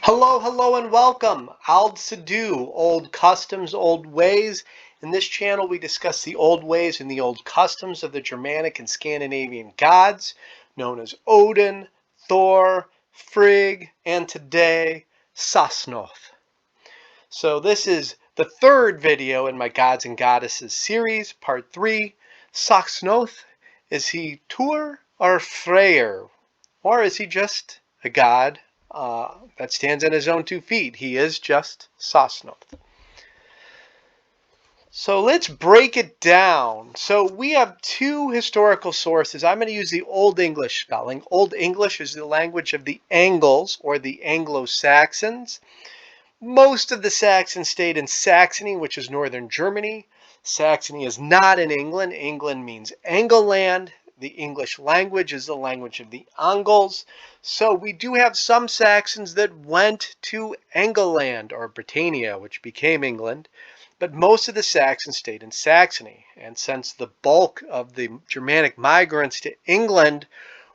Hello, hello, and welcome. Aldsidu, old customs, old ways. In this channel, we discuss the old ways and the old customs of the Germanic and Scandinavian gods, known as Odin, Thor, Frigg, and today, Sahsnoth. So this is the third video in my Gods and Goddesses series, part 3. Saxnoth, is he Tur or Freyr? Or is he just a god that stands on his own 2 feet? He is just Sahsnoth. So let's break it down. So we have 2 historical sources. I'm going to use the Old English spelling. Old English is the language of the Angles or the Anglo-Saxons. Most of the Saxons stayed in Saxony, which is northern Germany. Saxony is not in England. England means Angleland. The English language is the language of the Angles. So we do have some Saxons that went to Angleland or Britannia, which became England. But most of the Saxons stayed in Saxony. And since the bulk of the Germanic migrants to England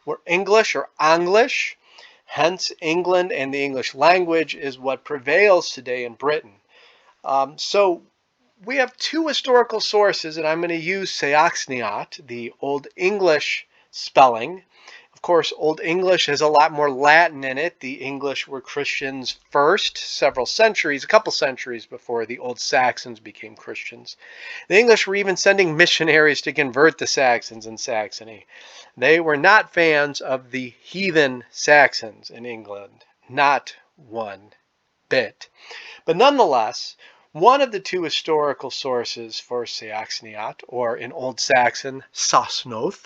were English or Anglish, hence England and the English language is what prevails today in Britain. So we have 2 historical sources, and I'm going to use Seaxneat, the Old English spelling. Of course, Old English has a lot more Latin in it. The English were Christians first, a couple centuries before the Old Saxons became Christians. The English were even sending missionaries to convert the Saxons in Saxony. They were not fans of the heathen Saxons in England, not one bit. But nonetheless, one of the 2 historical sources for Saxneat, or in Old Saxon, Sahsnoth,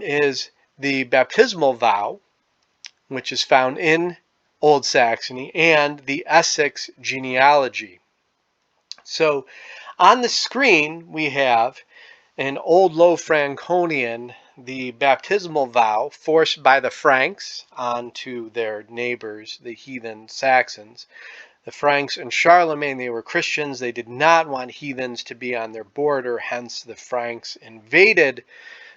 is the baptismal vow, which is found in Old Saxony, and the Essex genealogy. So on the screen, we have in Old Low Franconian the baptismal vow forced by the Franks onto their neighbors, the heathen Saxons. The Franks and Charlemagne, they were Christians. They did not want heathens to be on their border. Hence, the Franks invaded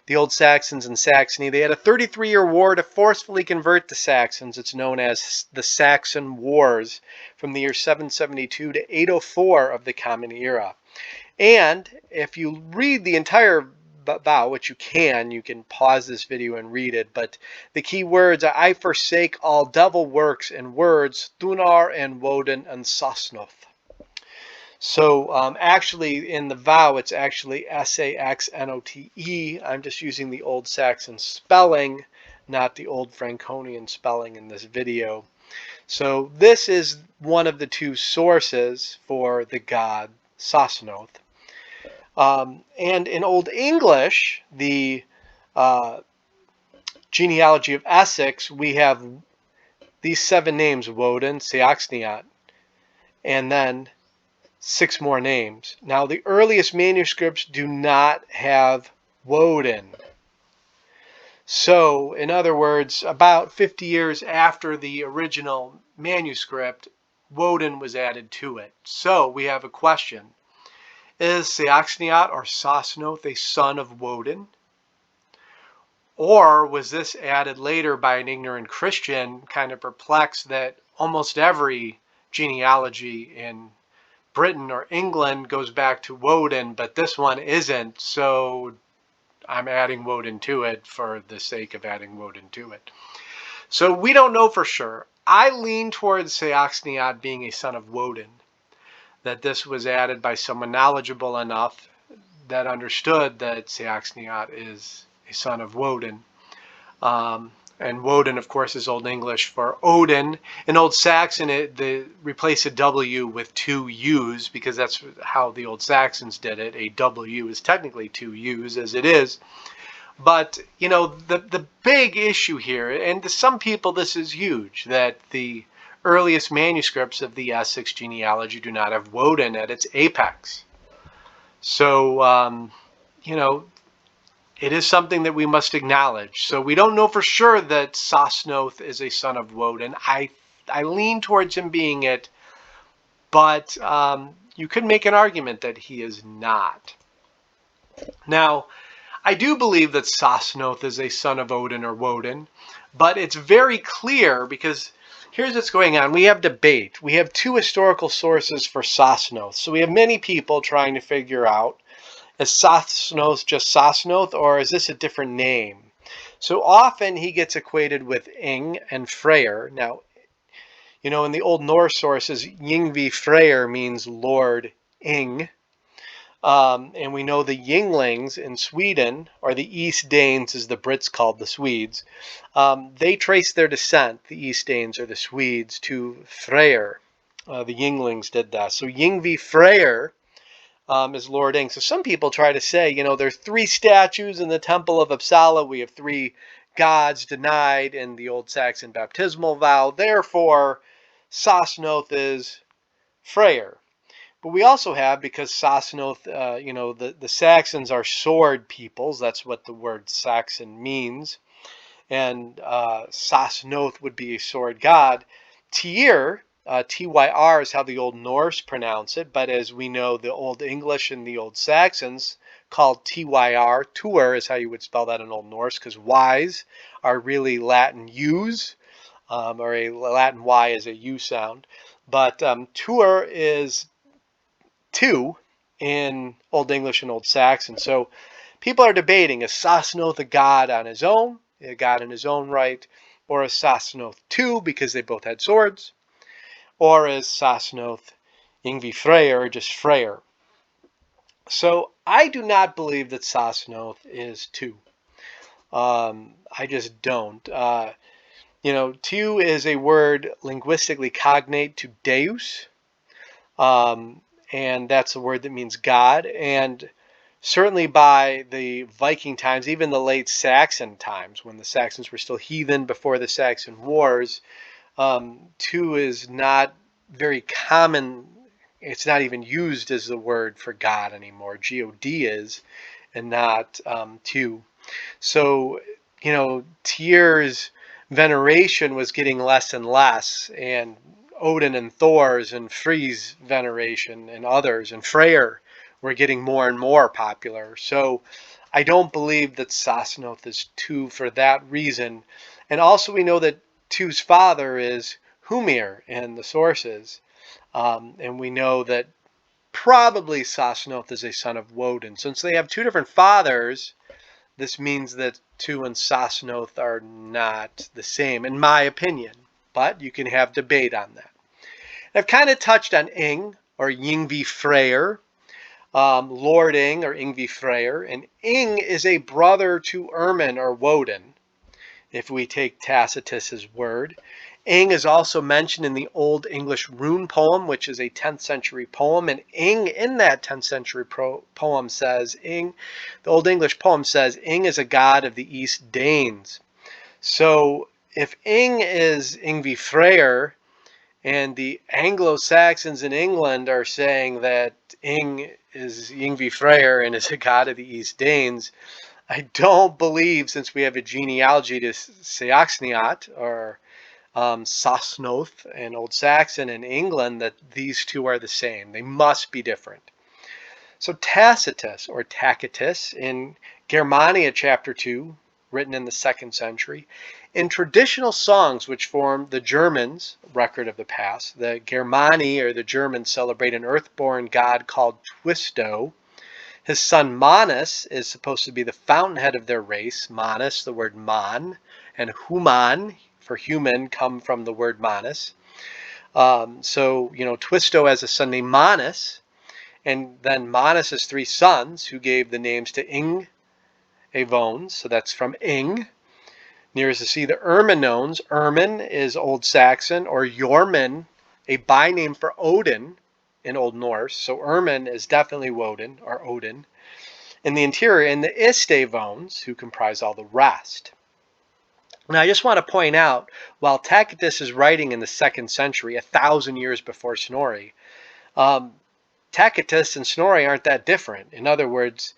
the Old Saxons in Saxony. They had a 33-year war to forcefully convert the Saxons. It's known as the Saxon Wars from the year 772 to 804 of the Common Era. And if you read the entire vow, which you can pause this video and read it, but the key words are, I forsake all devil works and words, Thunar and Woden and Sahsnoth. So actually in the vow, it's actually Saxnote. I'm just using the Old Saxon spelling, not the Old Franconian spelling in this video. So this is one of the 2 sources for the god Sahsnoth. And in Old English, the genealogy of Essex, we have these 7 names: Woden, Seaxneat, and then 6 more names. Now, the earliest manuscripts do not have Woden. So, in other words, about 50 years after the original manuscript, Woden was added to it. So, we have a question. Is Saxneat or Sahsnoth a son of Woden? Or was this added later by an ignorant Christian, kind of perplexed that almost every genealogy in Britain or England goes back to Woden, but this one isn't, so I'm adding Woden to it for the sake of adding Woden to it. So we don't know for sure. I lean towards Saxneat being a son of Woden, that this was added by someone knowledgeable enough that understood that Saxneat is a son of Woden. And Woden, of course, is Old English for Odin. In Old Saxon, they replace a W with 2 U's because that's how the Old Saxons did it. A W is technically 2 U's as it is. But, you know, the big issue here, and to some people this is huge, that the earliest manuscripts of the Essex genealogy do not have Woden at its apex. So, you know, it is something that we must acknowledge. So we don't know for sure that Sahsnoth is a son of Woden. I lean towards him being it, but you could make an argument that he is not. Now, I do believe that Sahsnoth is a son of Odin or Woden, But it's very clear because here's what's going on. We have debate. We have two historical sources for Sahsnoth. So we have many people trying to figure out, is Sahsnoth just Sahsnoth, or is this a different name? So often he gets equated with Ing and Freyr. Now, you know, in the Old Norse sources, Yngvi Freyr means Lord Ing. And we know the Yinglings in Sweden, or the East Danes as the Brits called the Swedes, they trace their descent, the East Danes or the Swedes, to Freyr. The Yinglings did that. So Yngvi Freyr is Lord Ing. So some people try to say, you know, there's 3 statues in the Temple of Uppsala. We have 3 gods denied in the Old Saxon baptismal vow. Therefore, Sahsnoth is Freyr. But we also have, because Sahsnoth, you know, the Saxons are sword peoples. That's what the word Saxon means. And Sahsnoth would be a sword god. Tyr, Tyr is how the Old Norse pronounce it. But as we know, the Old English and the Old Saxons called Tyr. Tuer is how you would spell that in Old Norse, because Y's are really Latin U's, or a Latin Y is a U sound. But Tuer is 2 in Old English and Old Saxon. So people are debating, is Sahsnoth a god on his own, a god in his own right, or is Sahsnoth 2 because they both had swords, or is Sahsnoth Yngvi Freyr or just Freyr? So I do not believe that Sahsnoth is 2. I just don't. You know, 2 is a word linguistically cognate to Deus. And that's a word that means God. And certainly by the Viking times, even the late Saxon times, when the Saxons were still heathen before the Saxon Wars, 2 is not very common. It's not even used as the word for God anymore. God is, and not 2. So, you know, Tyr's veneration was getting less and less, and Odin and Thor's and Freyr's veneration and others and Freyr were getting more and more popular. So I don't believe that Sahsnoth is 2 for that reason. And also we know that 2's father is Humir in the sources. And we know that probably Sahsnoth is a son of Woden. Since they have 2 different fathers, this means that 2 and Sahsnoth are not the same, in my opinion. But you can have debate on that. And I've kind of touched on Ing, or Yngvi Freyr, Lord Ing, or Yngvi Freyr. And Ing is a brother to Ermin, or Woden, if we take Tacitus's word. Ing is also mentioned in the Old English rune poem, which is a 10th century poem. And Ing, in that 10th century poem, says, the Old English poem says, Ing is a god of the East Danes. So if Ing is Yngvi Freyr, and the Anglo-Saxons in England are saying that Ing is Yngvi Freyr and is a god of the East Danes, I don't believe, since we have a genealogy to Seaxneat, or Sahsnoth in Old Saxon in England, that these 2 are the same. They must be different. So Tacitus, or Tacitus, in Germania chapter 2, written in the 2nd century, in traditional songs which form the Germans' record of the past, the Germani, or the Germans, celebrate an earthborn god called Twisto. His son Manus is supposed to be the fountainhead of their race. Manus, the word man, and human, for human, come from the word manus. So, you know, Twisto has a son named Manus, and then Manus has 3 sons who gave the names to Ing, Avones, so that's from Ing. Nearest to see the Erminones. Ermin is Old Saxon, or Jormin, a byname for Odin in Old Norse. So Ermin is definitely Woden, or Odin. In the interior, and the Istavones, who comprise all the rest. Now, I just want to point out, while Tacitus is writing in the 2nd century, 1,000 years before Snorri, Tacitus and Snorri aren't that different. In other words,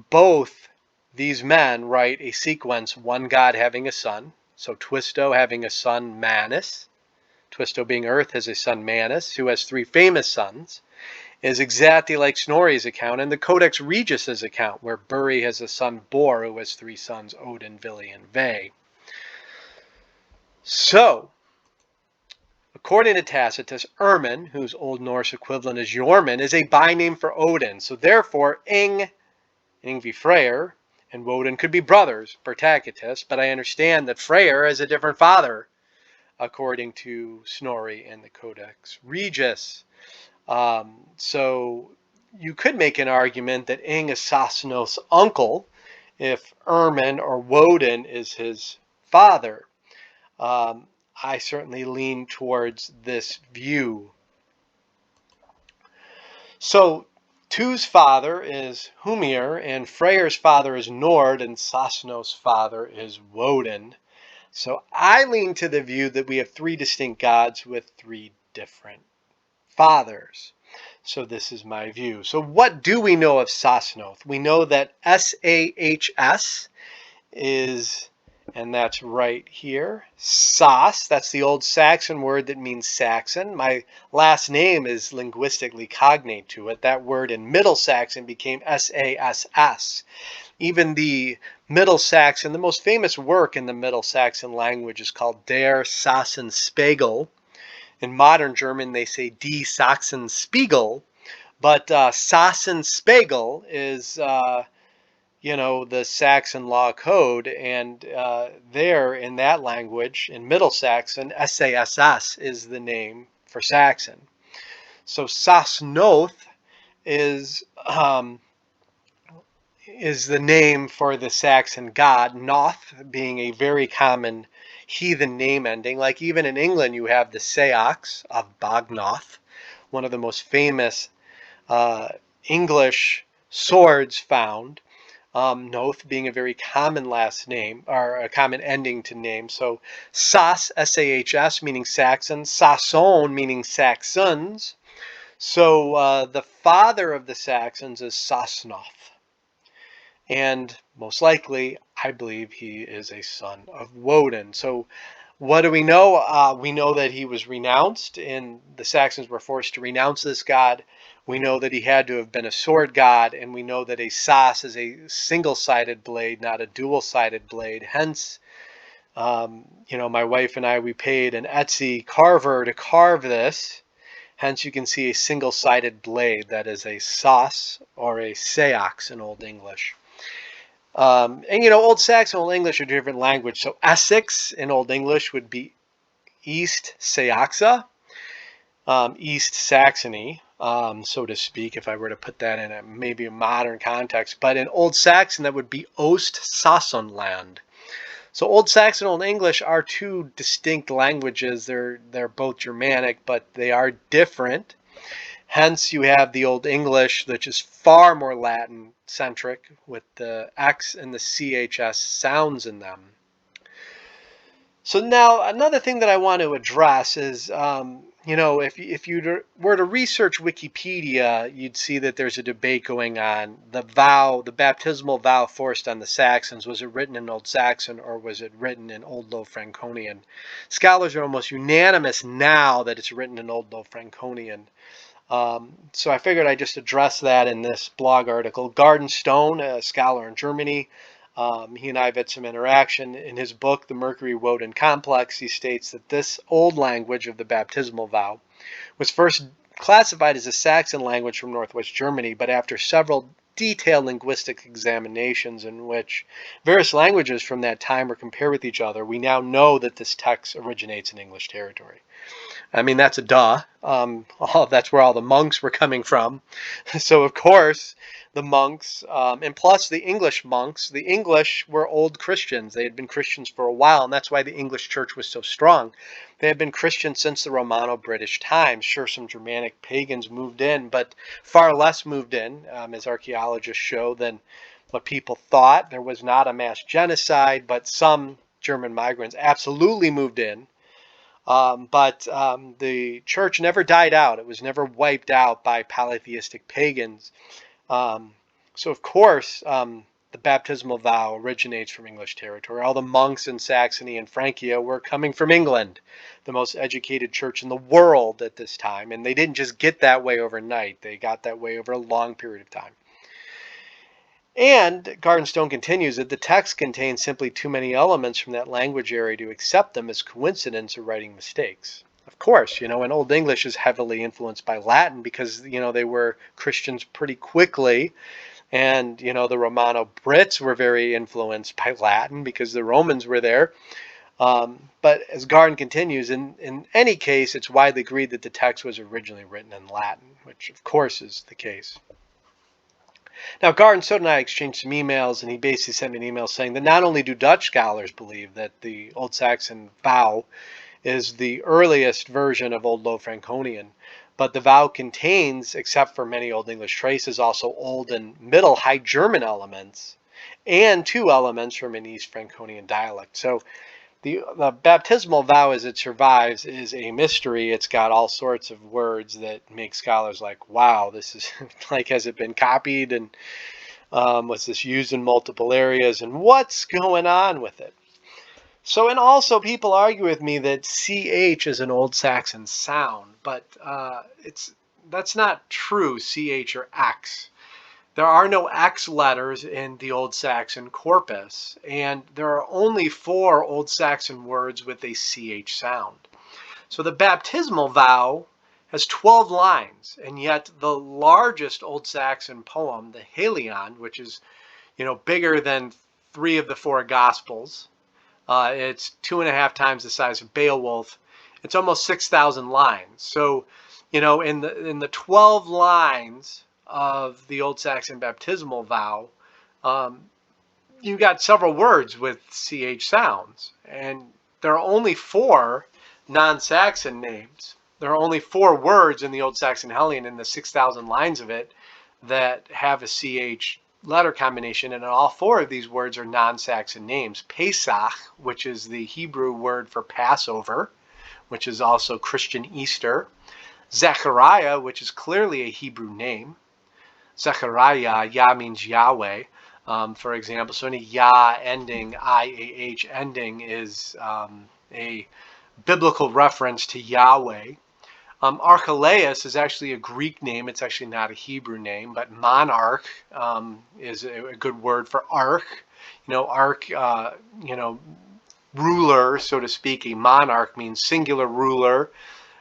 both these men write a sequence, one god having a son. So Twisto having a son, Manus. Twisto being Earth has a son, Manus, who has 3 famous sons. Is exactly like Snorri's account and the Codex Regis's account, where Buri has a son, Bor, who has 3 sons, Odin, Vili, and Ve. So, according to Tacitus, Ermin, whose Old Norse equivalent is Jormin, is a byname for Odin. So therefore, Ingvi Freyr, and Woden could be brothers per Tacitus, but I understand that Freyr is a different father, according to Snorri and the Codex Regius. So you could make an argument that Ing is Sahsnoth's uncle if Ermin or Woden is his father. I certainly lean towards this view. So Tu's father is Humir, and Freyr's father is Nord, and Sahsnoth's father is Woden. So I lean to the view that we have three distinct gods with three different fathers. So this is my view. So what do we know of Sahsnoth? We know that Sahs is, and that's right here, Sas. That's the old Saxon word that means Saxon. My last name is linguistically cognate to it. That word in Middle Saxon became Sass. Even the Middle Saxon, the most famous work in the Middle Saxon language is called Der Sachsenspiegel. In modern German, they say Die Sachsenspiegel, but Sachsenspiegel is, the Saxon law code, and there in that language, in Middle Saxon, Sass is the name for Saxon. So Sahsnoth is the name for the Saxon god, Noth being a very common heathen name ending. Like even in England, you have the Seax of Bagnoth, one of the most famous English swords found. Noth being a very common last name, or a common ending to name. So Sas, S-A-H-S, meaning Saxon, Saxon, meaning Saxons. So the father of the Saxons is Sahsnoth. And most likely, I believe he is a son of Woden. So what do we know? We know that he was renounced, and the Saxons were forced to renounce this god. We know that he had to have been a sword god, and we know that a sas is a single-sided blade, not a dual-sided blade. Hence, my wife and I, we paid an Etsy carver to carve this. Hence, you can see a single-sided blade that is a sas or a seax in Old English. Old Saxon and Old English are different language. So Essex in Old English would be East Saxa, East Saxony, so to speak, if I were to put that in maybe a modern context. But in Old Saxon, that would be Ost Sassonland. So Old Saxon and Old English are two distinct languages. They're both Germanic, but they are different. Hence, you have the Old English, which is far more Latin-centric, with the X and the CHS sounds in them. So now, another thing that I want to address is, if you were to research Wikipedia, you'd see that there's a debate going on. The baptismal vow forced on the Saxons, was it written in Old Saxon or was it written in Old Low Franconian? Scholars are almost unanimous now that it's written in Old Low Franconian. So I figured I'd just address that in this blog article. Garden Stone, a scholar in Germany, he and I have had some interaction. In his book, The Mercury Woden Complex, he states that this old language of the baptismal vow was first classified as a Saxon language from northwest Germany, but after several detailed linguistic examinations in which various languages from that time were compared with each other, we now know that this text originates in English territory. I mean, that's a duh. That's where all the monks were coming from. So, of course, the monks, and plus the English monks, the English were old Christians. They had been Christians for a while, and that's why the English church was so strong. They had been Christians since the Romano-British times. Sure, some Germanic pagans moved in, but far less moved in, as archaeologists show, than what people thought. There was not a mass genocide, but some German migrants absolutely moved in. But the church never died out. It was never wiped out by polytheistic pagans. So, of course, the baptismal vow originates from English territory. All the monks in Saxony and Francia were coming from England, the most educated church in the world at this time. And they didn't just get that way overnight. They got that way over a long period of time. And Gardenstone continues that the text contains simply too many elements from that language area to accept them as coincidence or writing mistakes. Of course, and Old English is heavily influenced by Latin because, they were Christians pretty quickly. And, the Romano Brits were very influenced by Latin because the Romans were there. But as Garden continues, in any case, it's widely agreed that the text was originally written in Latin, which of course is the case. Now, Garden Soda and I exchanged some emails, and he basically sent me an email saying that not only do Dutch scholars believe that the Old Saxon vowel is the earliest version of Old Low Franconian, but the vowel contains, except for many Old English traces, also Old and Middle High German elements, and 2 elements from an East Franconian dialect. So the baptismal vow as it survives is a mystery. It's got all sorts of words that make scholars like, wow, this is like, has it been copied, and was this used in multiple areas, and what's going on with it? So, and also people argue with me that CH is an Old Saxon sound, but that's not true, CH or X. There are no X letters in the Old Saxon corpus, and there are only 4 Old Saxon words with a CH sound. So the baptismal vow has 12 lines, and yet the largest Old Saxon poem, the Helion, which is, bigger than 3 of the 4 Gospels, it's 2.5 times the size of Beowulf. It's almost 6,000 lines. So, in the 12 lines of the Old Saxon baptismal vow, you got several words with CH sounds, and there are only 4 non-Saxon names. There are only 4 words in the Old Saxon Helion in the 6,000 lines of it that have a CH letter combination, and all 4 of these words are non-Saxon names. Pesach, which is the Hebrew word for Passover, which is also Christian Easter. Zechariah, which is clearly a Hebrew name. Zechariah, Yah means Yahweh, for example. So any Yah ending, IAH ending, is a biblical reference to Yahweh. Archelaus is actually a Greek name. It's actually not a Hebrew name, but monarch is a good word for ark. Ruler, so to speak. A monarch means singular ruler.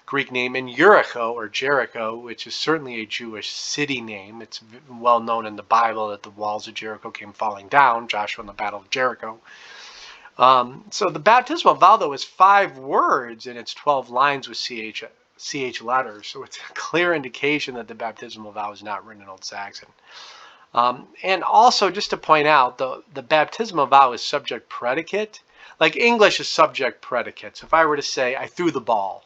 Greek name. And Jericho, which is certainly a Jewish city name. It's well known in the Bible that the walls of Jericho came falling down, Joshua in the Battle of Jericho. So the baptismal vow, though, is 5 words in its 12 lines with CH letters. So it's a clear indication that the baptismal vow is not written in Old Saxon. And also, just to point out, the baptismal vow is subject predicate. Like English is subject predicate. So if I were to say, I threw the ball,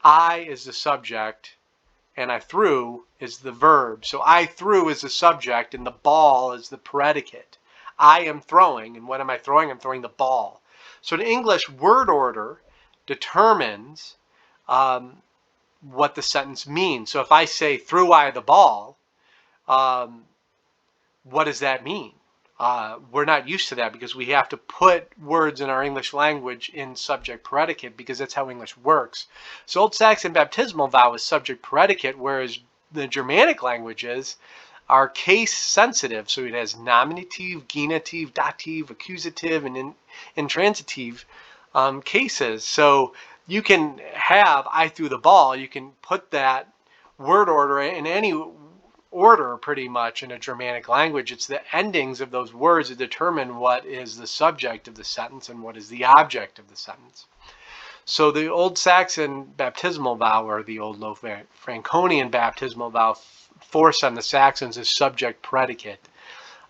I is the subject, and I threw is the verb. So I threw is the subject, and the ball is the predicate. I am throwing, and what am I throwing? I'm throwing the ball. So in English, word order determines what the sentence means. So if I say, threw I the ball, what does that mean? We're not used to that because we have to put words in our English language in subject predicate because that's how English works. So Old Saxon baptismal vow is subject predicate, whereas the Germanic languages are case sensitive. So it has nominative, genitive, dative, accusative, and intransitive cases. So you can have I threw the ball. You can put that word order in any order pretty much in a Germanic language. It's the endings of those words that determine what is the subject of the sentence and what is the object of the sentence. So the Old Saxon baptismal vow, or the Old Low Franconian baptismal vow, forced on the Saxons is subject predicate.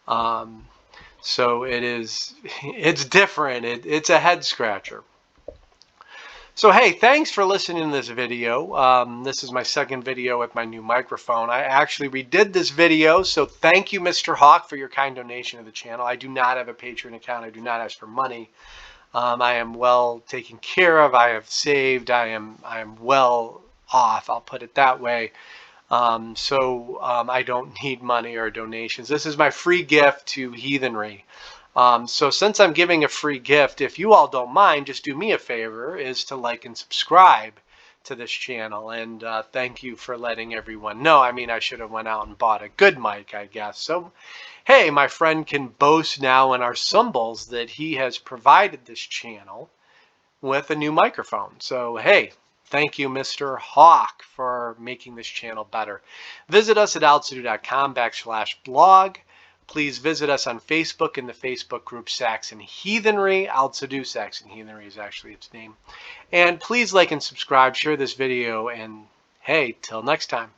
So it's different. It's a head scratcher. So hey, thanks for listening to this video. This is my 2nd video with my new microphone. I actually redid this video, so thank you, Mr. Hawk, for your kind donation to the channel. I do not have a Patreon account. I do not ask for money. I am well taken care of. I have saved. I am well off. I'll put it that way. So I don't need money or donations. This is my free gift to heathenry. So since I'm giving a free gift, if you all don't mind, just do me a favor, is to like and subscribe to this channel, and thank you for letting everyone know. I mean, I should have went out and bought a good mic, I guess. So, hey, my friend can boast now in our symbols that he has provided this channel with a new microphone. So, hey, thank you, Mr. Hawk, for making this channel better. Visit us at aldsidu.com/blog. Please visit us on Facebook in the Facebook group Saxon Heathenry. Aldsidu, Saxon Heathenry is actually its name. And please like and subscribe, share this video, and hey, till next time.